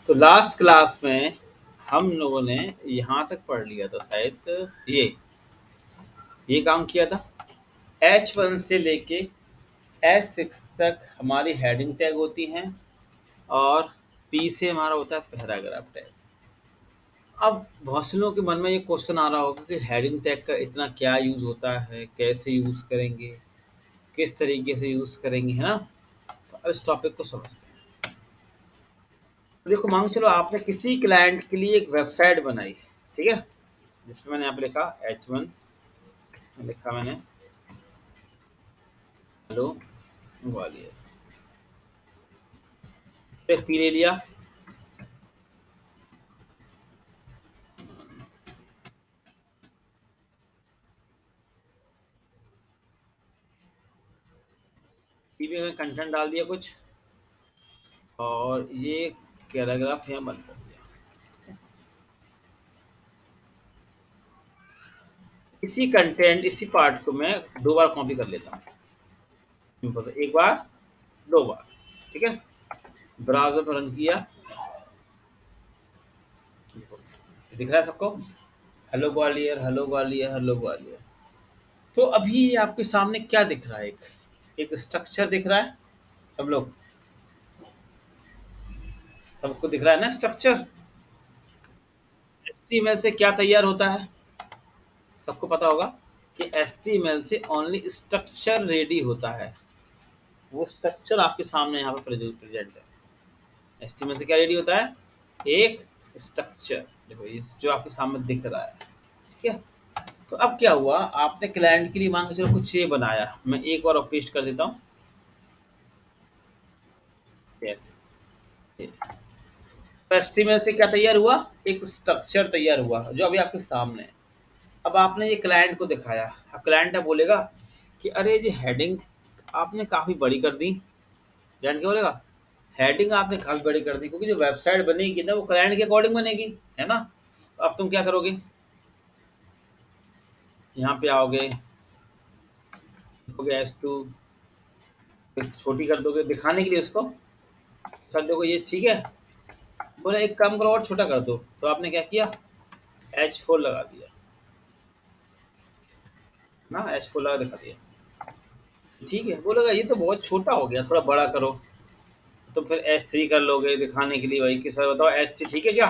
तो last class में हम लोगों ने यहाँ तक पढ़ लिया था शायद ये काम किया था। H1 से लेके H6 तक हमारी हेडिंग टैग होती हैं और P से हमारा होता है पैराग्राफ टैग। अब बहुत से लोगों के मन में ये क्वेश्चन आ रहा होगा कि हेडिंग टैग का इतना क्या यूज़ होता है, कैसे यूज़ करेंगे, किस तरीके से यूज़ करेंगे, है ना। तो अब इस टॉपिक को समझते हैं। तो देखो, मान के चलो आपने किसी क्लाइंट के लिए एक वेबसाइट बनाई, ठीक है, जिसमें मैंने यहाँ पे लिखा H1, लिखा मैंने हेलो ग्वालियर, फिर P ले लिया, P में कंटेंट डाल दिया कुछ, और ये पैराग्राफ यहाँ बंद कर दिया। इसी कंटेंट, इसी पार्ट को मैं दो बार कॉपी कर लेता हूँ। सिंपल सा, एक बार, दो बार, ठीक है। ब्राउज़र पर रन किया, दिख रहा है सबको, hello Gwalior, hello Gwalior, hello Gwalior. तो अभी ये आपके सामने क्या दिख रहा है, एक एक स्ट्रक्चर दिख रहा है। सब लोग, सबको दिख रहा है ना स्ट्रक्चर। HTML से क्या तैयार होता है, सबको पता होगा कि HTML से ओनली स्ट्रक्चर रेडी होता है। वो स्ट्रक्चर आपके सामने यहाँ पर प्रेजेंट है। HTML से क्या रेडी होता है, एक स्ट्रक्चर। देखो ये जो आपके सामने दिख रहा है, ठीक है। तो अब क्या हुआ, आपने क्लाइंट के लिए मान के चलो कुछ ये बनाया, मैं एक बार और पेस्ट कर देता हूँ ऐसे। तो HTML से क्या तैयार हुआ, एक स्ट्रक्चर तैयार हुआ जो अभी आपके सामने है। अब आपने ये क्लाइंट को दिखाया, अब क्लाइंट बोलेगा कि अरे ये हेडिंग आपने काफ़ी बड़ी कर दी। क्लाइंट क्या बोलेगा, हेडिंग आपने काफ़ी बड़ी कर दी, क्योंकि जो वेबसाइट बनेगी ना वो क्लाइंट के अकॉर्डिंग बनेगी, है ना। तो अब तुम क्या करोगे, यहाँ पे आओगे, लिखोगे S2, फिर छोटी कर दोगे दिखाने के लिए उसको। सर देखो ये ठीक है, बोले एक काम करो और छोटा कर दो, तो आपने क्या किया, H4 लगा दिया ना, H4 लगा दिखा दिया, ठीक है। बोलेगा ये तो बहुत छोटा हो गया, थोड़ा बड़ा करो। तो फिर S3 कर लोगे दिखाने के लिए, भाई कि सर बताओ S3 ठीक है क्या,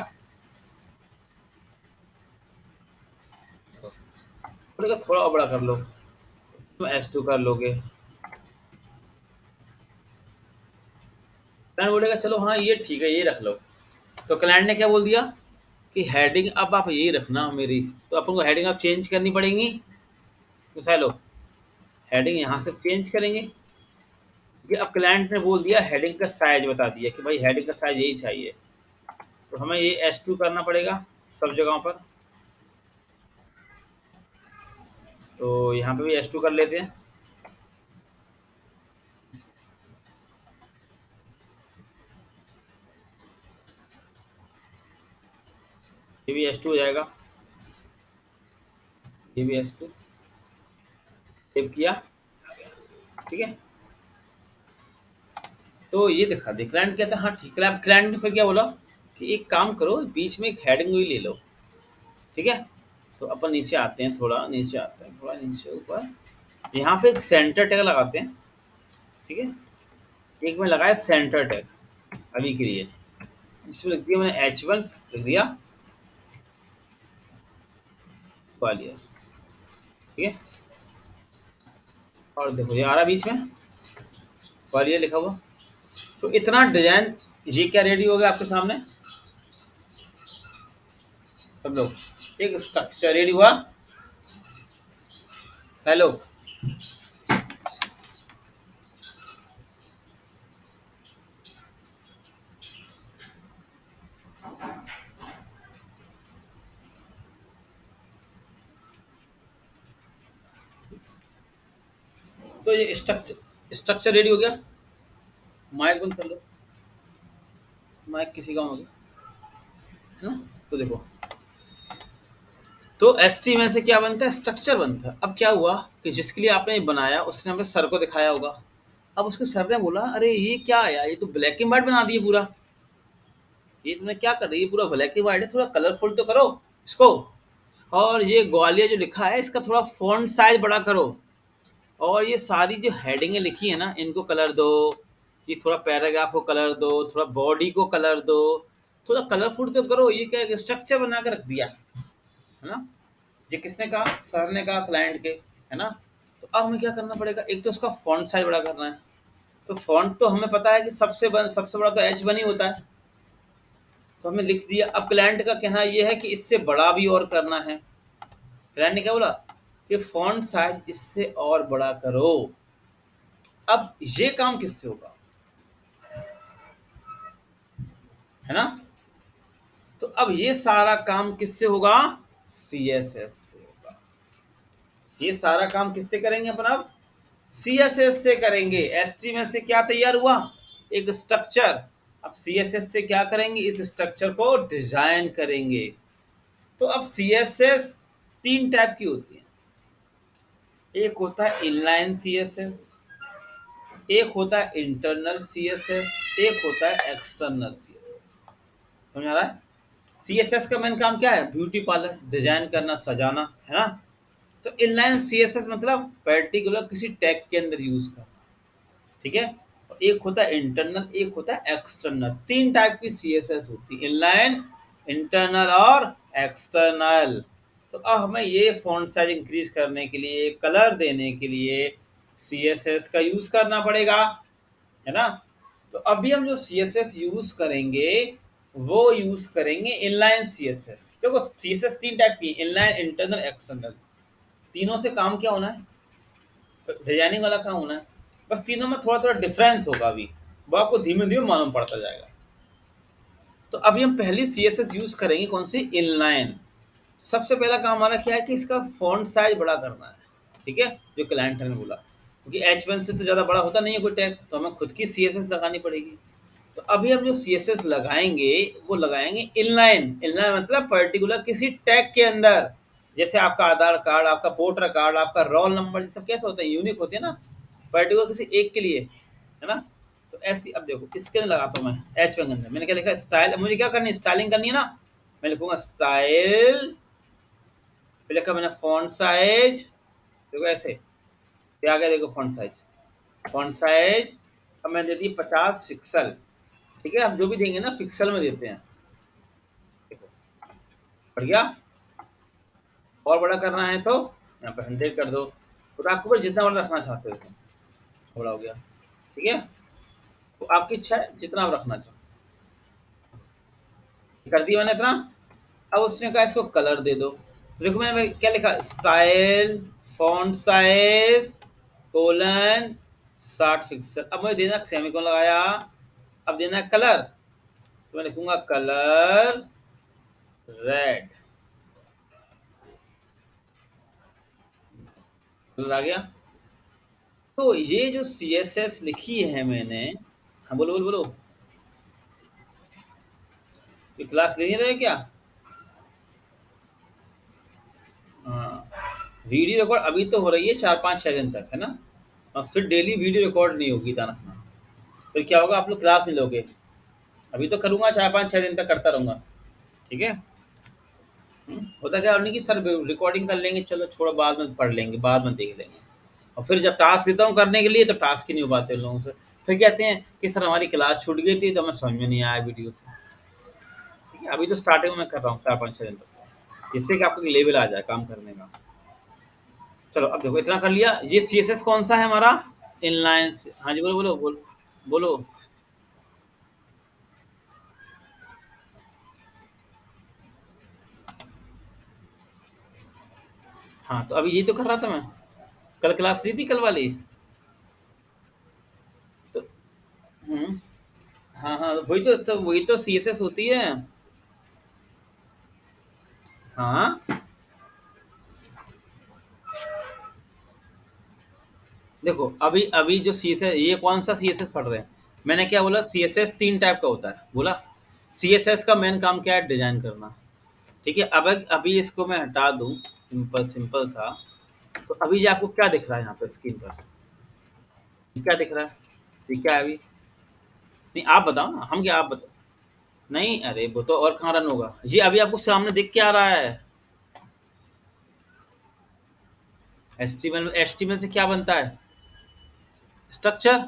बोलेगा थोड़ा और बड़ा कर लो, तो S2 कर लोगे। क्लाइंट बोलेगा चलो हाँ ये ठीक है, ये रख लो। तो क्लाइंट ने क्या बोल दिया कि हेडिंग अब आप यही रखना मेरी, तो अपन को हेडिंग अब चेंज करनी पड़ेगी। तो सारे लोग हेडिंग यहाँ से चेंज करेंगे। ये अब क्लाइंट ने बोल दिया, हेडिंग का साइज बता दिया कि भाई हेडिंग का साइज यही चाहिए, तो हमें ये S2 करना पड़ेगा सब जगहों पर। तो यहाँ पे भी S2 कर लेते हैं, ये भी S2 हो जाएगा, ये भी S2, सेव किया, ठीक है। तो ये दिखा दे, क्लाइंट कहता है हाँ ठीक है। क्लाइंट ने फिर क्या बोला कि एक काम करो, बीच में एक हेडिंग भी ले लो, ठीक है। तो अपन नीचे आते हैं, थोड़ा नीचे आते हैं, थोड़ा नीचे ऊपर, यहाँ पे एक सेंटर टैग लगाते हैं, ठीक है। एक में लगाया सेंटर टैग अभी के लिए, इसमें लिख दिया मैंने H1, लिख दिया ग्वालियर, ठीक है। और देखो ये आ रहा बीच में ग्वालियर लिखा हुआ। तो इतना डिजाइन, ये क्या रेडी हो गया आपके सामने, सब लोग एक स्ट्रक्चर रेडी हुआ, सारे लोग। तो ये स्ट्रक्चर स्ट्रक्चर रेडी हो गया। माइक बंद कर लो, माइक किसी का हो गया, है ना। तो देखो, तो HTML से क्या बनता है, स्ट्रक्चर बनता है। अब क्या हुआ कि जिसके लिए आपने ये बनाया उसने हमें सर को दिखाया होगा। अब उसके सर ने बोला अरे ये क्या है यार, ये तो ब्लैक एंड व्हाइट बना दिए पूरा, ये तुमने क्या कर दिया, ये पूरा ब्लैक एंड व्हाइट है, थोड़ा कलरफुल तो करो इसको। और ये ग्वालियर जो लिखा है इसका थोड़ा फॉन्ट साइज बड़ा करो। और ये सारी जो हेडिंगें लिखी है ना इनको कलर दो। ये थोड़ा पैराग्राफ को कलर दो, थोड़ा बॉडी को कलर दो, थोड़ा कलरफुल तो करो। ये क्या स्ट्रक्चर बना के रख दिया है ना। ये किसने कहा, सर ने कहा क्लाइंट के, है ना। तो अब हमें क्या करना पड़ेगा, एक तो उसका फॉन्ट साइज बड़ा करना है। तो फॉन्ट तो हमें पता है कि सबसे बड़ा तो H1 ही होता है। तो हमने लिख दिया। अब क्लाइंट का कहना यह है कि इससे बड़ा भी और करना है। क्लाइंट ने क्या बोला कि फॉन्ट साइज इससे और बड़ा करो। अब ये काम किससे होगा, है ना। तो अब ये सारा काम किससे होगा, CSS से होगा। ये सारा काम किससे करेंगे अपन अब, CSS से करेंगे। HTML से क्या तैयार हुआ, एक स्ट्रक्चर। अब CSS से क्या करेंगे, इस स्ट्रक्चर को डिजाइन करेंगे। तो अब CSS तीन टाइप की होती है। एक होता है इनलाइन CSS, एक होता है इंटरनल CSS, एक होता है एक्सटर्नल CSS। समझ आ रहा है। CSS का मेन काम क्या है, ब्यूटी पार्लर, डिजाइन करना, सजाना, है ना। तो इनलाइन CSS मतलब पर्टिकुलर किसी टैग के अंदर यूज करना, ठीक है। और एक होता है इंटरनल, एक होता है एक्सटर्नल। तीन टाइप की CSS होती है, इनलाइन, इंटरनल और एक्सटर्नल। तो अब हमें ये फॉन्ट साइज इंक्रीज करने के लिए, कलर देने के लिए CSS का यूज करना पड़ेगा, है ना। तो अभी हम जो CSS यूज करेंगे वो यूज करेंगे इनलाइन CSS। देखो CSS तीन टाइप की, इनलाइन, इंटरनल, एक्सटर्नल। तीनों से काम क्या होना है, डिजाइनिंग वाला काम होना है। बस तीनों में थोड़ा थोड़ा डिफरेंस होगा अभी, वो आपको धीमे धीमे मालूम पड़ता जाएगा। तो अभी हम पहली CSS यूज करेंगे कौन सी, इनलाइन। सबसे पहला काम हमारा क्या है कि इसका फॉन्ट साइज बड़ा करना है, ठीक है, जो क्लाइंट ने बोला। क्योंकि H1 से तो ज़्यादा बड़ा होता नहीं है कोई टैग, तो हमें खुद की CSS लगानी पड़ेगी। तो अभी हम जो CSS लगाएंगे वो लगाएंगे इनलाइन। इनलाइन मतलब पर्टिकुलर किसी टैग के अंदर। जैसे आपका आधार कार्ड, आपका वोटर कार्ड, आपका रोल नंबर, ये सब कैसे होते हैं, यूनिक होते हैं ना, पर्टिकुलर किसी एक के लिए, है ना। तो ऐसी, अब देखो इसके अंदर लगाता हूँ मैं H1 के अंदर, मैंने क्या लिखा, स्टाइल। मुझे क्या करनी है, स्टाइलिंग करनी है ना। मैं लिखूंगा स्टाइल, फिर लिखा मैंने फॉन्ट साइज, देखो ऐसे, ये आ गया, देखो फॉन्ट साइज। फॉन्ट साइज अब मैं दे दी 50 पिक्सल, ठीक है। हम जो भी देंगे ना पिक्सल में देते हैं, देखो बढ़िया। और बड़ा करना है तो यहाँ पर 100 कर दो। तो आपको ऊपर जितना बड़ा रखना चाहते हो तुम, बड़ा हो गया, ठीक है। तो आपकी इच्छा है जितना आप रखना चाहो, कर दिया मैंने इतना। अब उसने कहा इसको कलर दे दो। तो देखो मैंने क्या लिखा, style font size colon 60 pixel. अब मुझे देना, सेमीकोलन लगाया। अब देना है कलर, तो मैं लिखूंगा कलर रेड। कलर आ गया। तो ये जो CSS लिखी है मैंने, हाँ बोलो बोलो बोलो, ये क्लास ले नहीं रहे क्या। हाँ, वीडियो रिकॉर्ड अभी तो हो रही है 4 5 6 दिन तक, है ना। और फिर डेली वीडियो रिकॉर्ड नहीं होगी, ध्यान रखना। फिर क्या होगा, आप लोग क्लास नहीं लोगे। अभी तो करूंगा 4 5 6 दिन तक करता रहूंगा, ठीक है। होता क्या नहीं कि सर रिकॉर्डिंग कर लेंगे, चलो छोड़ो बाद में पढ़ लेंगे, बाद में देख लेंगे। और फिर जब टास्क देता हूँ करने के लिए तो टास्क ही नहीं हो पाते उन लोगों से। फिर कहते हैं कि सर हमारी क्लास छूट गई थी तो हमें समझ में नहीं आया वीडियो से। ठीक है, अभी तो स्टार्टिंग में कर रहा हूँ 4 5 6 दिन तक, जिससे कि आपको लेवल आ जाए काम करने का। चलो अब देखो इतना कर लिया। ये CSS कौन सा है हमारा, इनलाइन। हाँ जी, बोलो बोलो बोलो बोलो। हाँ, तो अभी यही तो कर रहा था मैं, कल क्लास ली थी कल वाली। तो हाँ हाँ, वही तो CSS होती है। हाँ देखो, अभी अभी जो CSS, ये कौन सा CSS पढ़ रहे हैं। मैंने क्या बोला, CSS तीन टाइप का होता है बोला। CSS का मेन काम क्या है, डिजाइन करना, ठीक है। अब अभी इसको मैं हटा दूं, सिंपल सिंपल सा। तो अभी जो आपको क्या दिख रहा है यहाँ पे स्क्रीन पर, ये क्या दिख रहा है, ये क्या है अभी। नहीं आप बताओ ना, हम क्या, आप बताओ। नहीं, अरे वो तो और कहाँ रन होगा, ये अभी आपको सामने दिख के आ रहा है। एचटीएमएल से क्या बनता है? स्ट्रक्चर।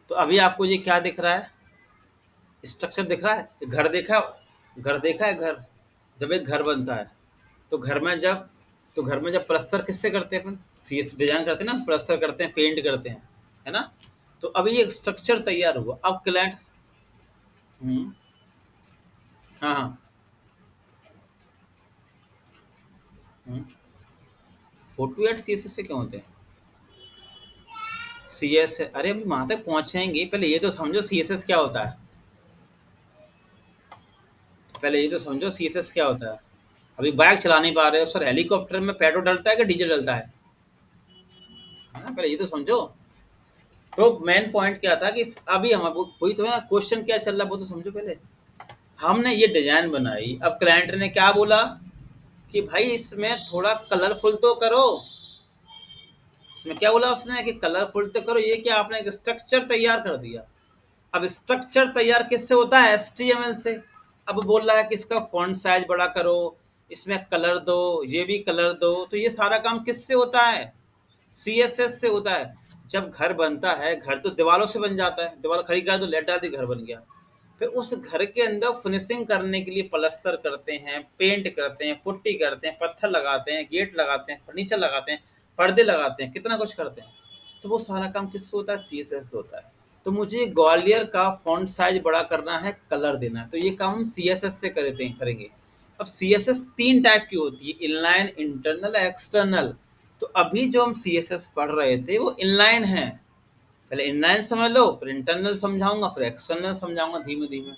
तो अभी आपको ये क्या दिख रहा है? स्ट्रक्चर दिख रहा है। घर देखा, घर देखा है घर, जब एक घर बनता है तो घर में जब, तो घर में जब प्लस्तर किससे करते हैं अपन? सीएस डिजाइन करते हैं ना, प्लस्तर करते हैं, पेंट करते हैं, है ना? तो अभी ये स्ट्रक्चर तैयार हुआ, अब क्लाइंट। हम्म। हाँ हाँ। फोटो एड सीएसएस से क्यों होते हैं? सीएस, अरे अभी वहां तक पहुंचेंगे, पहले ये तो समझो सीएसएस क्या होता है। पहले ये तो समझो सीएसएस क्या होता है। अभी बाइक चला नहीं पा रहे हो सर, हेलीकॉप्टर में पेट्रोल डलता है कि डीजल डलता है ना? पहले ये तो समझो। तो मेन पॉइंट क्या था कि अभी हम कोई तो है क्वेश्चन क्या चल रहा है वो तो समझो पहले। हमने ये डिजाइन बनाई, अब क्लाइंट ने क्या बोला कि भाई इसमें थोड़ा कलरफुल तो करो। इसमें क्या बोला उसने कि कलरफुल तो करो, ये क्या आपने एक स्ट्रक्चर तैयार कर दिया। अब स्ट्रक्चर तैयार किससे होता है? एचटीएमएल से। अब बोल रहा है कि इसका फॉन्ट साइज बड़ा करो, इसमें कलर दो, ये भी कलर दो, तो ये सारा काम किससे होता है? सीएसएस से होता है। जब घर बनता है, घर तो दीवारों से बन जाता है, दीवार खड़ी कर दो, लेट डाल दी, घर बन गया। फिर उस घर के अंदर फिनिशिंग करने के लिए प्लस्तर करते हैं, पेंट करते हैं, पुट्टी करते हैं, पत्थर लगाते हैं, गेट लगाते हैं, फर्नीचर लगाते हैं, पर्दे लगाते हैं, कितना कुछ करते हैं। तो वो सारा काम किससे होता है? सीएसएस से होता है। तो मुझे ग्वालियर का फॉन्ट साइज बड़ा करना है, कलर देना है, तो ये काम हम सीएसएस से करेंगे। अब सीएसएस तीन टाइप की होती है, इनलाइन, इंटरनल, एक्सटर्नल। तो अभी जो हम सीएसएस पढ़ रहे थे वो इनलाइन है। पहले इनलाइन समझ लो, फिर इंटरनल समझाऊंगा, फिर एक्सटर्नल समझाऊंगा धीमे धीमे।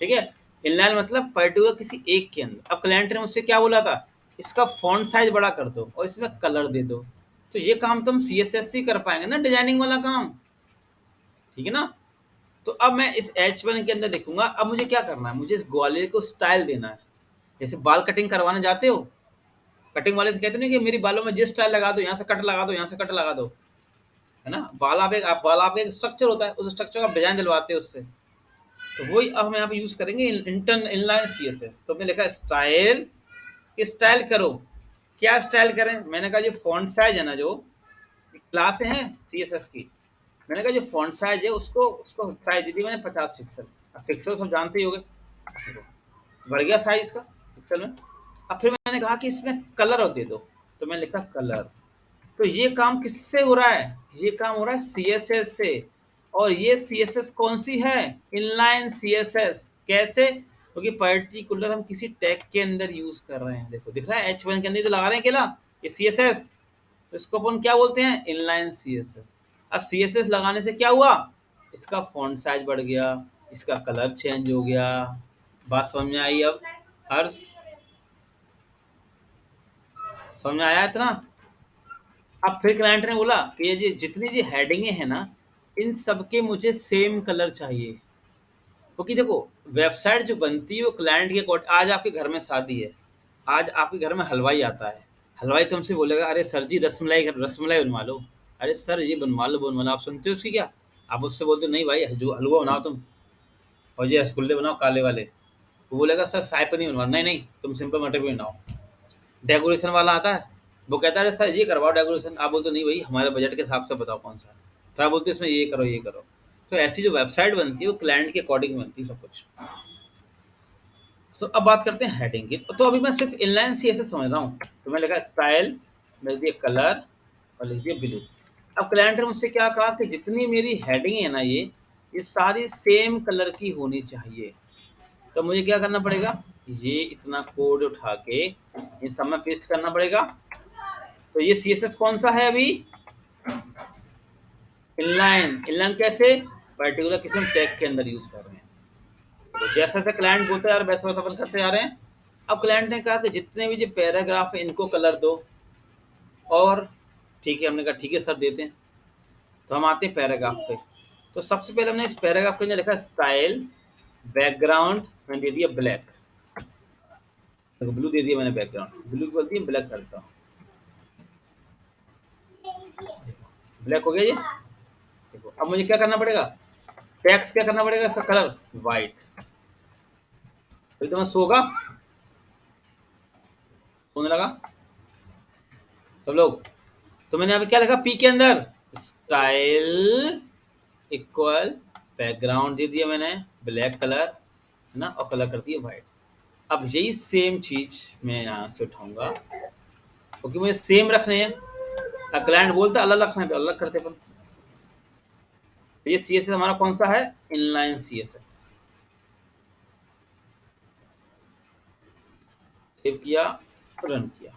ठीक है। इनलाइन मतलब पर्टिकुलर किसी एक के अंदर। अब क्लाइंट ने मुझसे क्या बोला था? इसका फॉन्ट साइज बड़ा कर दो और इसमें कलर दे दो। तो ये काम तो हम सीएसएस से कर पाएंगे ना, डिजाइनिंग वाला काम। ठीक है ना? तो अब मैं इस H1 के अंदर देखूंगा, अब मुझे क्या करना है? मुझे इस ग्वालियर को स्टाइल देना है। जैसे बाल कटिंग करवाने जाते हो, कटिंग वाले से कहते नहीं कि मेरी बालों में जिस स्टाइल लगा दो, यहाँ से कट लगा दो, यहाँ से कट लगा दो, है ना? बाल आपका एक स्ट्रक्चर होता है, उस स्ट्रक्चर का आप डिजाइन दिलवाते हो उससे। तो वही अब हम यहाँ पे यूज करेंगे इंटरन इनलाइन सीएसएस। तो मैंने लिखा स्टाइल, स्टाइल करो। क्या स्टाइल करें? मैंने कहा जो फॉन्ट साइज है ना, जो क्लास है सीएसएस की, मैंने कहा जो फॉन्ट साइज है उसको उसको साइज दी थी मैंने 50 पिक्सल। अब पिक्सल सब जानते ही होगे, देखो, बढ़ गया साइज का पिक्सल में। अब फिर मैंने कहा कि इसमें कलर दे दो, तो मैंने लिखा कलर। तो ये काम किससे हो रहा है? ये काम हो रहा है सीएसएस से। और ये सीएसएस कौन सी है? Inline CSS. कैसे? क्योंकि पर्टिकुलर हम किसी टैग के अंदर यूज कर रहे हैं। देखो दिख रहा है H1 के अंदर तो लगा रहे हैं अकेला, ये सीएसएस। तो इसको अपन क्या बोलते हैं? Inline CSS. अब सीएसएस लगाने से क्या हुआ? इसका फॉन्ट साइज बढ़ गया, इसका कलर चेंज हो गया। बात समझ में आई अब? हर्ष, समझ में आया इतना? अब फिर क्लाइंट ने बोला कि ये जितनी जी हेडिंगे हैं ना, इन सब के मुझे सेम कलर चाहिए। क्योंकि देखो, वेबसाइट जो बनती है वो क्लाइंट के अकॉर्डिंग। आज आपके घर में शादी है, आज आपके घर में हलवाई आता है, हलवाई तुमसे बोलेगा अरे सर जी रसमलाई बनवा लो। अरे सर ये बनवा लो, आप सुनते हो उसकी क्या? आप उससे बोलते हो नहीं भाई जो हलवा बनाओ तुम, और ये रसगुल्ले बनाओ काले वाले। वो बोलेगा सर साई पनीर बनवा, नहीं नहीं तुम सिंपल मटर भी बनाओ। डेकोरेशन वाला आता है, वो कहता है अरे सर ये करवाओ डेकोरेशन, आप बोलते हो नहीं भाई हमारे बजट के हिसाब से बताओ कौन सा है। तो आप बोलते हो इसमें ये करो ये करो। तो ऐसी जो वेबसाइट बनती है वो क्लाइंट के अकॉर्डिंग बनती है सब कुछ। तो अब बात करते हैं हेडिंग की। तो अभी मैं सिर्फ इनलाइन सी ऐसे समझ रहा हूँ। तो मैं लिखा स्टाइल, लिख दिया कलर, और लिख दिया ब्लू। अब क्लाइंट ने मुझसे क्या कहा कि जितनी मेरी हेडिंग है ना, ये सारी सेम कलर की होनी चाहिए। तो मुझे क्या करना पड़ेगा? ये इतना कोड उठा के इन सब में पेस्ट करना पड़ेगा। तो ये सीएसएस कौन सा है अभी? इनलाइन। इनलाइन कैसे? पर्टिकुलर किसी हम टैग के अंदर यूज कर रहे हैं। तो जैसे जैसे क्लाइंट बोलते जा रहे वैसे वैसे अपन करते जा रहे हैं। अब क्लाइंट ने कहा कि जितने भी जो पैराग्राफ है इनको कलर दो। और ठीक है, हमने कहा ठीक है सर देते हैं। तो हम आते हैं पैराग्राफ पे। तो सबसे पहले हमने इस पैराग्राफ के अंदर लिखा स्टाइल, बैकग्राउंड मैंने दे दिया ब्लैक, देखो ब्लू दे दिया मैंने, बैकग्राउंड ब्लू की बोलती है ब्लैक करता हूँ। ब्लैक हो गया ये। देखो अब मुझे क्या करना पड़ेगा? टेक्स्ट क्या करना पड़ेगा? इसका कलर वाइट। अभी तो मैं सोगा, सोने लगा सब लोग। तो मैंने अभी क्या लिखा पी के अंदर, स्टाइल इक्वल बैकग्राउंड दे दिया मैंने ब्लैक कलर, है ना, और कलर कर दिया वाइट। अब यही सेम चीज मैं यहाँ से उठाऊंगा, क्योंकि मुझे सेम रखने हैं। क्लाइंट बोलता अलग रखना है तो अलग करते अपन। तो ये सी एस एस हमारा कौन सा है, inline C S S. Save किया, रन किया,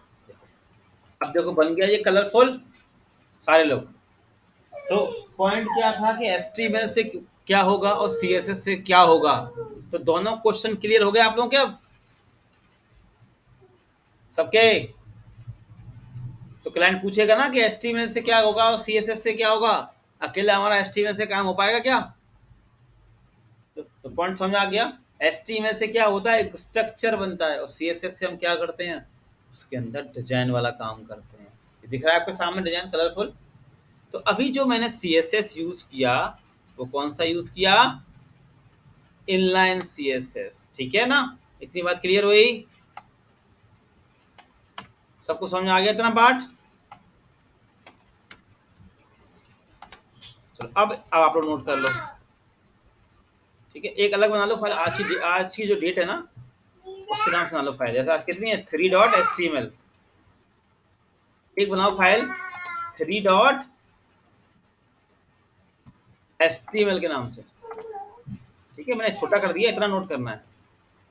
अब देखो बन गया ये कलरफुल सारे लोग। तो पॉइंट क्या था कि एचटीएमएल से क्या होगा और सीएसएस से क्या होगा। तो दोनों क्वेश्चन क्लियर हो गए आप लोगों के अब सबके। तो क्लाइंट पूछेगा ना कि एचटीएमएल से क्या होगा और सीएसएस से क्या होगा, अकेले हमारा एचटीएमएल से काम हो पाएगा क्या। तो पॉइंट समझ आ गया। एचटीएमएल से क्या होता है, एक स्ट्रक्चर बनता है, और सीएसएस से हम क्या करते हैं, उसके अंदर डिजाइन वाला काम करते हैं। ये दिख रहा है आपके सामने डिजाइन कलरफुल। तो अभी जो मैंने सीएसएस यूज किया वो कौन सा यूज किया, इनलाइन सीएसएस, ठीक है ना। इतनी बात क्लियर हुई, सबको समझ आ गया इतना पार्ट। चलो अब आप लोग नोट कर लो, ठीक है। एक अलग बना लो फाइल, आज की जो डेट है ना उसके नाम से बना लो फाइल। जैसे आज कितनी है, 3.html। एक बनाओ फाइल 3.html के नाम से, ठीक है। मैंने छोटा कर दिया, इतना नोट करना है।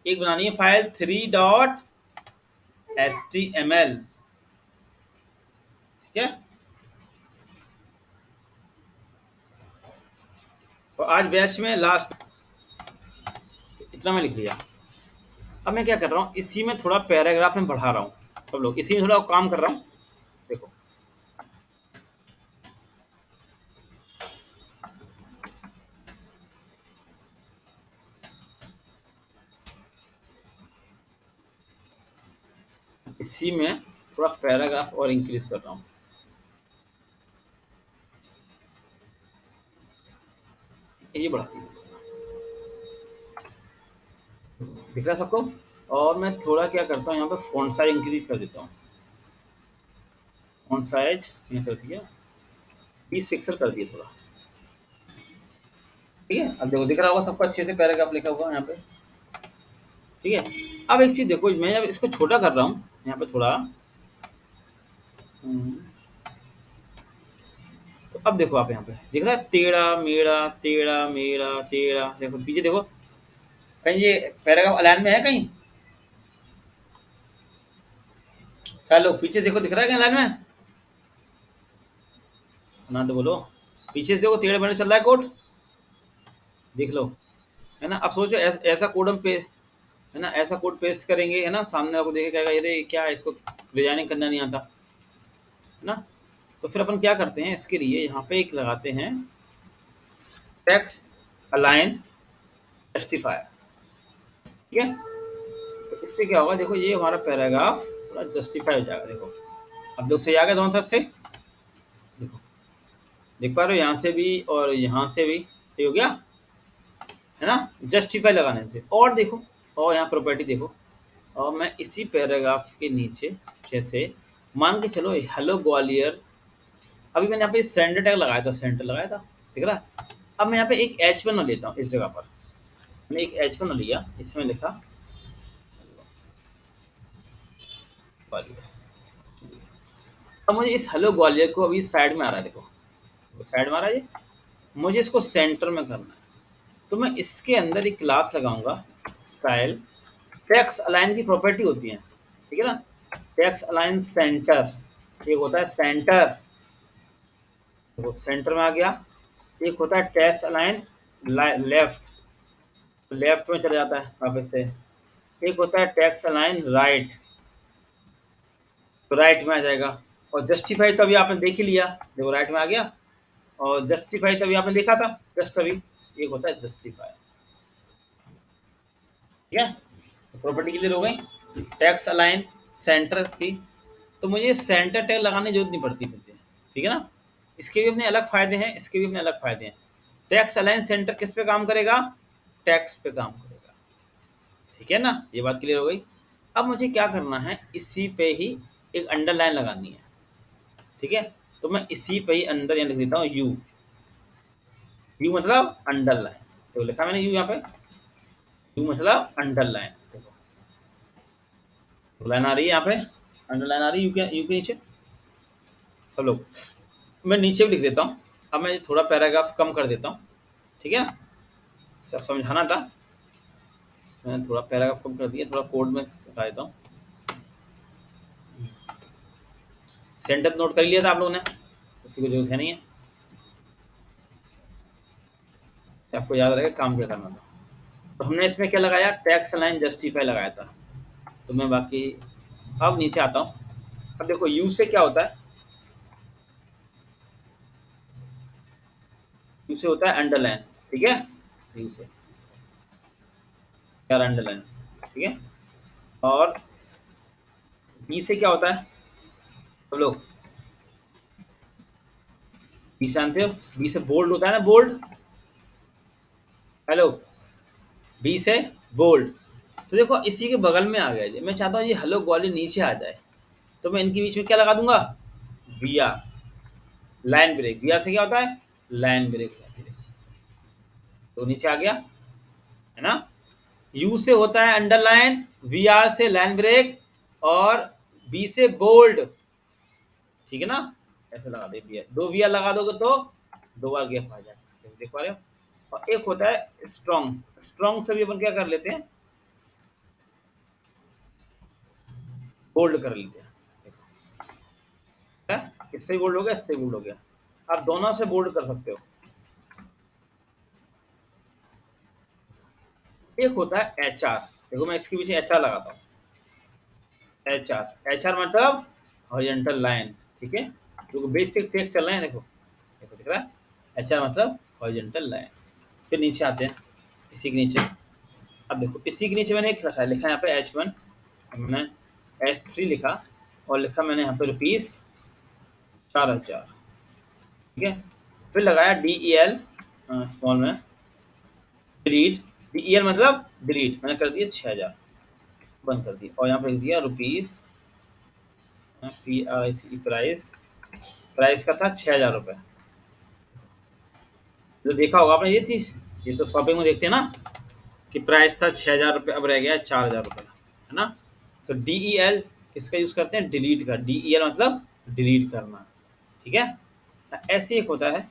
एक बनानी है फाइल 3.html, ठीक है। और आज बैच में लास्ट इतना मैं लिख लिया। अब मैं क्या कर रहा हूँ, इसी में थोड़ा पैराग्राफ में बढ़ा रहा हूँ, सब लोग इसी में थोड़ा काम कर रहा हूँ। देखो इसी में थोड़ा पैराग्राफ और इंक्रीज कर रहा हूँ। ये बढ़ा दिया, दिख रहा है सबको। और मैं थोड़ा क्या करता हूँ, यहाँ पे फॉन्ट साइज इंक्रीज कर देता हूँ। फॉन्ट साइज मैंने कर दिया 20 पिक्सल कर दिया थोड़ा, ठीक है। अब देखो दिख रहा होगा सबको अच्छे से पैराग्राफ लिखा हुआ है यहाँ पे, ठीक है। अब एक चीज देखो, मैं जब इसको छोटा कर रहा हूँ यहाँ पे थोड़ा, तो अब देखो आप यहाँ पे दिख रहा है टेढ़ा मेढ़ा टेढ़ा, देखो पीछे देखो कहीं ये पैराग्राफ अलाइन में है कहीं, चलो पीछे देखो दिख रहा है कहीं अलाइन में, ना तो बोलो। पीछे से देखो टेढ़ा मेढ़ा चल रहा है कोड, देख लो, है ना। अब सोचो ऐसा कोड हम पे, है ना, ऐसा कोड पेस्ट करेंगे, है ना, सामने वाला को देखे कहेगा अरे क्या है, इसको डिजाइनिंग करना नहीं आता, है ना। तो फिर अपन क्या करते हैं, इसके लिए यहाँ पे एक लगाते हैं टेक्स्ट अलाइन जस्टिफायर, ठीक है। तो इससे क्या होगा, देखो ये हमारा पैराग्राफ थोड़ा जस्टिफाई हो जाएगा। देखो अब लोग सही आ गया दोनों तरफ से, देखो देख पा रहे हो, यहाँ से भी और यहाँ से भी सही हो गया, है ना, जस्टिफाई लगाने से। और देखो, और यहाँ प्रॉपर्टी देखो, और मैं इसी पैराग्राफ के नीचे जैसे मान के चलो हेलो ग्वालियर, अभी मैंने यहाँ पे सेंटर टैग लगाया था, सेंटर लगाया था, दिख रहा है। अब मैं यहाँ पे एक एच बना लेता हूँ इस जगह पर, मैंने एक एच बना लिया, इसमें लिखा ग्वालियर। अब मुझे इस हेलो ग्वालियर को अभी साइड में आ रहा है, देखो साइड में आ रहा है ये, मुझे इसको सेंटर में करना है। तो मैं इसके अंदर एक क्लास लगाऊंगा स्टाइल, टेक्स्ट अलाइन की प्रॉपर्टी होती है, ठीक है ना। टेक्स्ट अलाइन सेंटर, एक होता है सेंटर, देखो सेंटर में आ गया। एक होता है टेक्स्ट अलाइन लेफ्ट, तो लेफ्ट में चला जाता है वापस से। एक होता है टेक्स्ट अलाइन राइट, तो राइट में आ जाएगा। और जस्टिफाई तो अभी आपने देख ही लिया, देखो राइट में आ गया। और जस्टिफाई तो अभी आपने देखा था जस्ट अभी, एक होता है जस्टिफाई, ठीक है। तो प्रॉपर्टी क्लियर हो गई टैक्स अलाइन सेंटर की। तो मुझे सेंटर टैग लगाने की जरूरत नहीं पड़ती मुझे, ठीक है ना। इसके भी अपने अलग फायदे हैं, इसके भी अपने अलग फायदे हैं। टैक्स अलाइन सेंटर किस पे काम करेगा, टैक्स पे काम करेगा, ठीक है ना, ये बात क्लियर हो गई। अब मुझे क्या करना है, इसी पे ही एक अंडरलाइन लगानी है। ठीक है, तो मैं इसी पे ही अंदर यहाँ लिख देता हूँ यू। यू मतलब अंडरलाइन, तो लिखा मैंने यू यहाँ पे, यू मतलब अंडरलाइन। देखो लाइन आ रही है यहाँ पे, अंडरलाइन आ रही है यू के नीचे सब लोग। मैं नीचे भी लिख देता हूँ। अब मैं थोड़ा पैराग्राफ कम कर देता हूँ, ठीक है ना, सब समझाना था, मैंने थोड़ा पैराग्राफ कम कर दिया, थोड़ा कोड में हटा देता हूँ। सेंटेंस नोट कर लिया था आप लोगों ने, उसकी कोई जरूरत है नहीं है, आपको याद रहेगा काम क्या करना था। तो हमने इसमें क्या लगाया, टैक्स लाइन जस्टिफाई लगाया था। तो मैं बाकी अब नीचे आता हूँ। अब देखो यू से क्या होता है, यू से होता है अंडरलाइन। ठीक है, यू से यार अंडरलाइन, ठीक है। और बी से क्या होता है, सब लोग बी से जानते हो, बी से बोल्ड होता है ना, बोल्ड। हेलो, बी से बोल्ड। तो देखो इसी के बगल में आ गया, मैं चाहता हूँ ये हेलो ग्वाली नीचे आ जाए, तो मैं इनके बीच में क्या लगा दूंगा, B R, line break. B R से क्या होता है, लाइन ब्रेक। तो नीचे आ गया, है ना। यू से होता है अंडरलाइन, वी आर से लाइन ब्रेक, और बी से बोल्ड। ठीक है ना, ऐसे लगा दे वी आर, दो वी आर लगा दोगे तो दो बार गैप आ जाए, देख पा रहे हो। और एक होता है स्ट्रॉन्ग, स्ट्रॉन्ग से भी अपन क्या कर लेते हैं, बोल्ड कर लेते हैं। है? इससे भी बोल्ड हो गया, इससे भी बोल्ड हो गया, आप दोनों से बोल्ड कर सकते हो। एक होता है एच आर, देखो मैं इसके पीछे एच आर लगाता हूँ। एच आर, एच आर मतलब हॉरिजॉन्टल लाइन। ठीक है, जो बेसिक टेक चल रहे हैं, देखो देखो दिख रहा है, एच आर मतलब हॉरिजॉन्टल लाइन। फिर नीचे आते हैं, इसी के नीचे। अब देखो इसी के नीचे मैंने एक रखा है, लिखा है यहाँ पे H1, मैंने H3 लिखा, और लिखा मैंने यहाँ पे ₹4000। ठीक है, फिर लगाया DEL स्मॉल में, डिलीट। DEL मतलब डिलीट, मैंने कर दिया 6000, बंद कर दिया, और यहाँ पे लिख दिया रुपीस, PRIC प्राइस, प्राइस का था ₹6000। जो देखा होगा आपने ये चीज, ये तो शॉपिंग में देखते हैं ना कि प्राइस था ₹6000, अब रह गया ₹4000, है ना। तो DEL किसका यूज करते हैं, डिलीट का। DEL मतलब डिलीट करना। ठीक है, ऐसे एक होता है,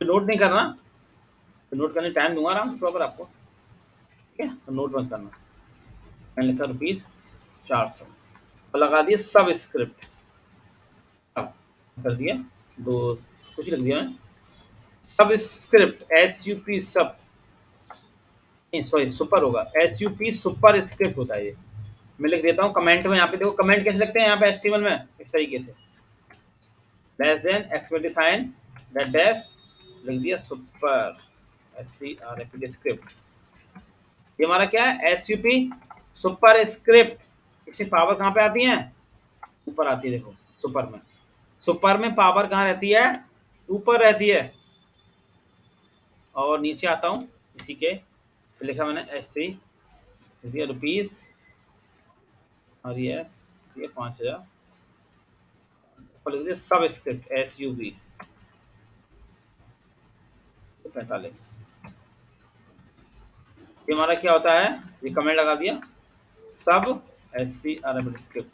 तो नोट नहीं करना, तो नोट करने टाइम दूंगा आराम से प्रॉपर आपको। ठीक है, तो नोट मत करना। मैंने लिखा ₹400, और लगा दिया सब स्क्रिप्ट, सब कर दिया, दो कुछ लिख दिया मैं, सब स्क्रिप्ट SUP, सब नहीं सॉरी सुपर होगा, SUP सुपर स्क्रिप्ट होता है ये। मैं लिख देता हूँ कमेंट में, यहाँ पे देखो कमेंट कैसे लगते हैं यहाँ पे HTML में, इस तरीके से, less than exclamatory sign, that dash, लिख दिया सुपर, SCRIPT स्क्रिप्ट। ये हमारा क्या है, SUP सुपर स्क्रिप्ट। इसमें पावर कहाँ पे आती है, ऊपर आती है, देखो सुपर में, सुपर में पावर कहाँ रहती है, ऊपर रहती है। और नीचे आता हूँ इसी के, तो लिखा मैंने SC, लिख दिया रुपीस, और ये 5000, और लिख दिया सब स्क्रिप्ट SUB 45। ये हमारा क्या होता है, ये कमेंट लगा दिया, सब SCRIPT स्क्रिप्ट।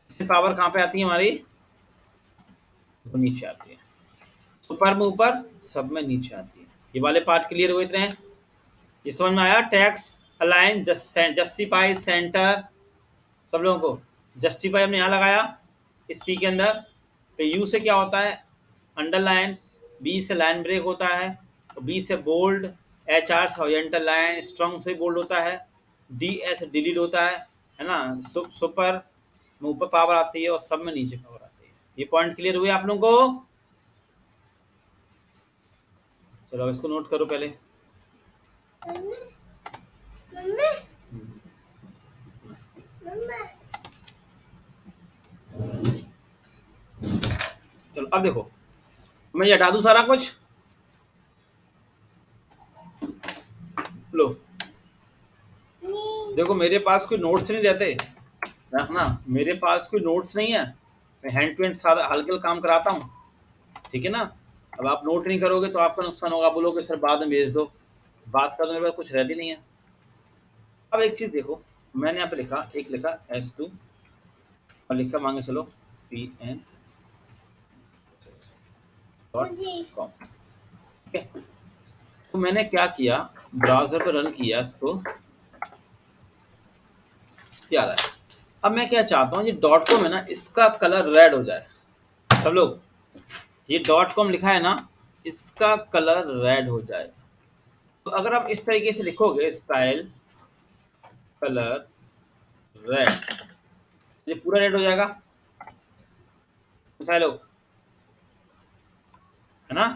इससे पावर कहाँ पे आती है हमारी, वो नीचे आती है, सुपर में ऊपर, सब में नीचे आती है। ये वाले पार्ट क्लियर हुए इतने हैं, ये समझ में आया। टैक्स अलाइन, जस्टिफाई, सेंटर, सब लोगों को जस्टिफाई हमने यहाँ लगाया इस पी के अंदर। तो यू से क्या होता है, अंडरलाइन, बी से लाइन ब्रेक होता है, बी से बोल्ड, एच आर से हॉरिजॉन्टल लाइन, स्ट्रॉन्ग से बोल्ड होता है, डी एस डिलीट होता है ना, सुपर में ऊपर पावर आती है, और सब में नीचे पावर आती है। ये पॉइंट क्लियर हुए आप लोगों को। चलो अब इसको नोट करो पहले। चलो अब देखो, मैं ये हटा दूं सारा कुछ, लो देखो मेरे पास कोई नोट्स नहीं रहते, रखना मेरे पास कोई नोट्स नहीं है, मैं हैंड टू हैंड सादा हल्के काम कराता हूँ, ठीक है ना। अब आप नोट नहीं करोगे तो आपका नुकसान होगा, बोलोगे सर बाद में भेज दो, बात का तो मेरे पास कुछ रहती नहीं है। अब एक चीज़ देखो, मैंने यहाँ पे लिखा, एक लिखा H2 और लिखा मांगे चलो PN .com, ठीक है। तो मैंने क्या किया, ब्राउज़र पर रन किया इसको, क्या आ रहा है। अब मैं क्या चाहता हूँ, ये डॉट कॉम है ना, इसका कलर रेड हो जाए। सब लोग, ये डॉट कॉम लिखा है ना, इसका कलर रेड हो जाए। तो अगर आप इस तरीके से लिखोगे स्टाइल कलर रेड, ये पूरा रेड हो जाएगा, सारे लोग, है ना।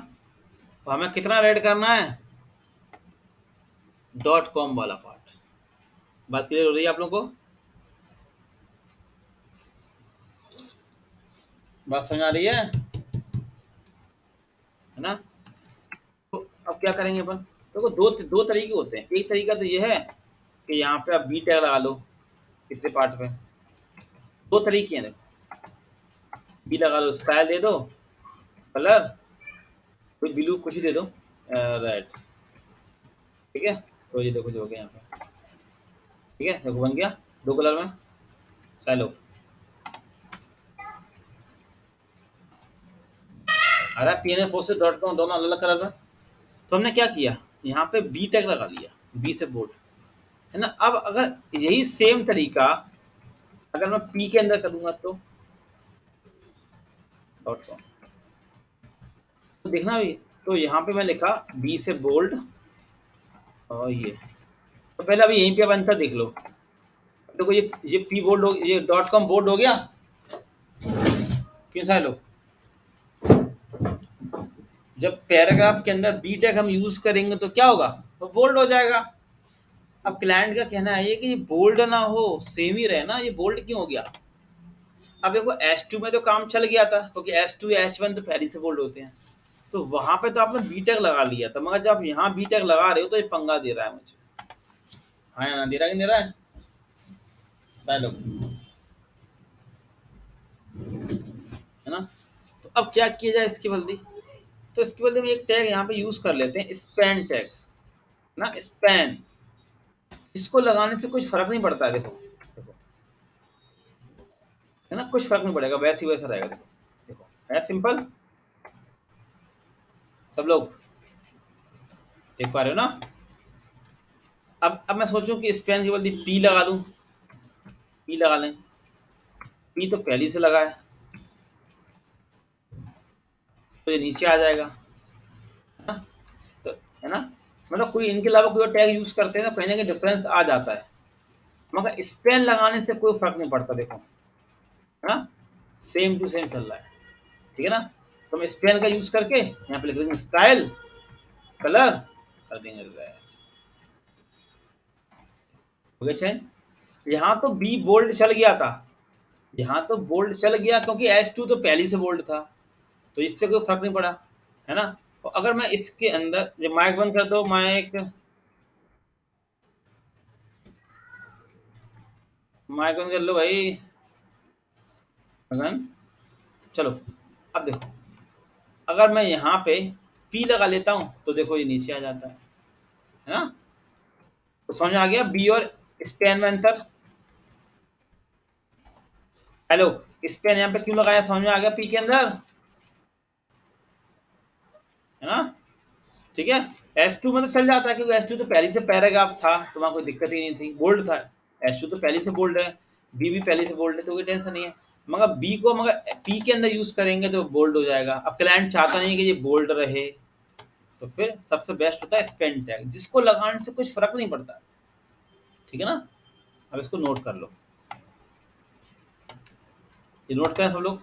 तो हमें कितना रेड करना है, डॉट कॉम वाला पार्ट। बात क्लियर हो रही है आप लोगों को, बात समझ आ रही है ना। तो अब क्या करेंगे अपन, देखो दो दो तरीके होते हैं। एक तरीका तो ये है कि यहाँ पे आप बी टैग लगा लो, कितने पार्ट पे, दो तरीके हैं देखो, बी लगा लो, स्टाइल दे दो, कलर कोई ब्लू कुछ ही दे दो, रेड, ठीक है। तो ये देखो जो हो गया यहाँ पे, ठीक है, देखो बन गया दो कलर में, चलो आ रहा है pnforsys.com दोनों अलग अलग कलर में। तो हमने क्या किया, यहाँ पे बी टैग लगा लिया, बी से बोर्ड, है ना। अब अगर यही सेम तरीका अगर मैं पी के अंदर करूंगा तो डॉट कॉम, तो देखना भी, तो यहाँ पे मैं लिखा बी से बोल्ड, और ये तो पहले अभी यहीं पे अब अंतर देख लो। देखो ये पी बोल्ड हो, ये डॉट कॉम बोल्ड हो गया, क्यों सारे लोग, जब पैराग्राफ के अंदर बी टैग हम यूज करेंगे तो क्या होगा, वो बोल्ड हो जाएगा। अब क्लाइंट का कहना है ये कि ये बोल्ड ना हो, सेम ही रहे ना, ये बोल्ड क्यों हो गया। अब देखो S2 में तो काम चल गया था, क्योंकि S2 या H1 तो पहले से बोल्ड होते हैं, तो वहां पे तो आपने बी टैग लगा लिया था, मगर जब यहाँ बी टैग लगा रहे हो तो ये पंगा दे रहा है मुझे। हाँ या ना, दे रहा है कि नहीं दे रहा है सारे लोग, है ना। तो अब क्या किया जाए इसकी बल्दी, तो इसकी बदले में एक टैग यहाँ पे यूज कर लेते हैं, स्पैन टैग ना, स्पैन, इसको लगाने से कुछ फर्क नहीं पड़ता है, देखो देखो, है ना, कुछ फर्क नहीं पड़ेगा, वैसे ही वैसा रहेगा, देखो देखो है सिंपल, सब लोग देख पा रहे हो ना। अब मैं सोचूं कि स्पैन की बदले पी लगा दूं, पी लगा लें, पी तो पहले से लगा है, तो ये नीचे आ जाएगा, है ना। तो है ना, मतलब कोई इनके अलावा कोई और टैग यूज करते हैं ना, कहीं ना कहीं डिफरेंस आ जाता है, मगर स्पैन लगाने से कोई फर्क नहीं पड़ता, देखो, है ना, सेम टू सेम चल रहा है, ठीक है ना। तो हम स्पेन का यूज करके यहाँ पे लिख देंगे स्टाइल कलर, कर देंगे रेड, हो गया चेंज। यहाँ तो बी बोल्ड चल गया था, यहाँ तो बोल्ड चल गया क्योंकि S2 तो पहले से बोल्ड था, तो इससे कोई फर्क नहीं पड़ा, है ना। और अगर मैं इसके अंदर, जब माइक बंद कर दो, माइक माइक बंद कर लो भाई, अगन चलो। अब देखो, अगर मैं यहाँ पे पी लगा लेता हूँ तो देखो ये नीचे आ जाता है ना। तो समझ में आ गया बी और स्पेन में अंतर, हेलो, स्पेन यहाँ पे क्यों लगाया, समझ में आ गया पी के अंदर, है ना, ठीक है। S2 में तो चल जाता है क्योंकि S2 तो पहले से पैराग्राफ था, तो वहां कोई दिक्कत ही नहीं थी, बोल्ड था, S2 तो पहले से बोल्ड है, बी भी पहले से बोल्ड है, तो कोई टेंशन नहीं है। मगर बी को मगर पी के अंदर यूज करेंगे तो बोल्ड हो जाएगा। अब क्लाइंट चाहता नहीं है कि ये बोल्ड रहे, तो फिर सबसे बेस्ट होता है स्पेन टैग, जिसको लगाने से कुछ फर्क नहीं पड़ता, ठीक है ना। अब इसको नोट कर लो, ये नोट करें सब लोग।